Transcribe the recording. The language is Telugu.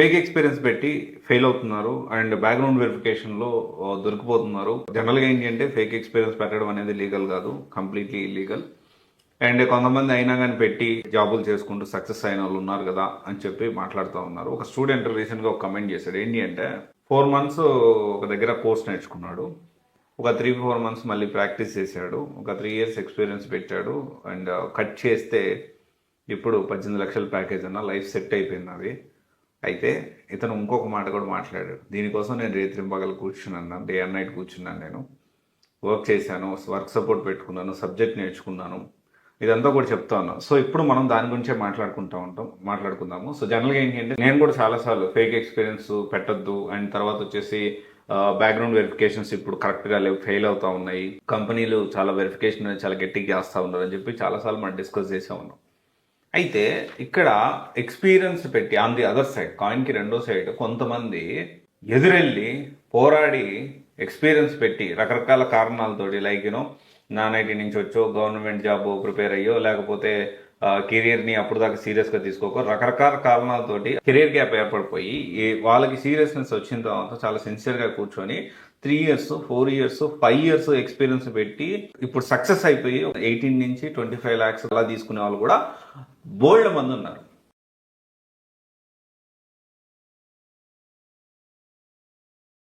ఫేక్ ఎక్స్పీరియన్స్ పెట్టి ఫెయిల్ అవుతున్నారు అండ్ బ్యాక్గ్రౌండ్ వెరిఫికేషన్లో దొరికిపోతున్నారు. జనరల్గా ఏంటి అంటే ఫేక్ ఎక్స్పీరియన్స్ పెట్టడం అనేది లీగల్ కాదు, కంప్లీట్లీ ఇల్లీగల్. అండ్ కొంతమంది అయినా కానీ పెట్టి జాబులు చేసుకుంటూ సక్సెస్ అయిన వాళ్ళు ఉన్నారు కదా అని చెప్పి మాట్లాడుతూ ఉన్నారు. ఒక స్టూడెంట్ రీసెంట్గా ఒక కమెంట్ చేశాడు. ఏంటి అంటే 4 months ఒక దగ్గర కోర్స్ నేర్చుకున్నాడు, ఒక 3-4 months మళ్ళీ ప్రాక్టీస్ చేశాడు, ఒక 3 years ఎక్స్పీరియన్స్ పెట్టాడు అండ్ కట్ చేస్తే ఇప్పుడు 18 లక్షల ప్యాకేజ్ అన్న లైఫ్ సెట్ అయిపోయింది అది. అయితే ఇతను ఇంకొక మాట కూడా మాట్లాడాడు. దీనికోసం నేను రేత్రింపగలు కూర్చున్నాను, డే అండ్ నైట్ కూర్చున్నాను, నేను వర్క్ చేశాను, వర్క్ సపోర్ట్ పెట్టుకున్నాను, సబ్జెక్ట్ నేర్చుకున్నాను, ఇదంతా కూడా చెప్తాను. సో ఇప్పుడు మనం దాని గురించే మాట్లాడుకుందాము. సో జనరల్గా ఏంటంటే నేను కూడా చాలాసార్లు ఫేక్ ఎక్స్పీరియన్స్ పెట్టొద్దు అండ్ తర్వాత వచ్చేసి బ్యాక్గ్రౌండ్ వెరిఫికేషన్స్ ఇప్పుడు కరెక్ట్గా లేవు, ఫెయిల్ అవుతా ఉన్నాయి, కంపెనీలు చాలా వెరిఫికేషన్ చాలా గట్టిగా చేస్తూ ఉన్నారు అని చెప్పి చాలాసార్లు మనం డిస్కస్ చేసే ఉన్నాం. అయితే ఇక్కడ ఎక్స్పీరియన్స్ పెట్టి ఆన్ ది అదర్ సైడ్, కాయిన్కి రెండో సైడ్ కొంతమంది ఎదురెళ్ళి పోరాడి ఎక్స్పీరియన్స్ పెట్టి రకరకాల కారణాలతోటి లైక్ నాన్ ఐటీ నుంచి వచ్చో, గవర్నమెంట్ జాబ్ ప్రిపేర్ అయ్యో, లేకపోతే కెరియర్ని అప్పుడు దాకా సీరియస్గా తీసుకోకో, రకరకాల కారణాలతోటి కెరియర్ గ్యాప్ ఏర్పడిపోయి వాళ్ళకి సీరియస్నెస్ వచ్చిన తర్వాత చాలా సిన్సియర్గా కూర్చొని 3 years, 4 years, 5 years ఎక్స్పీరియన్స్ పెట్టి ఇప్పుడు సక్సెస్ అయిపోయి 18 నుంచి 25 lakhs అలా తీసుకునే వాళ్ళు కూడా బోల్డ్ మంది ఉన్నారు.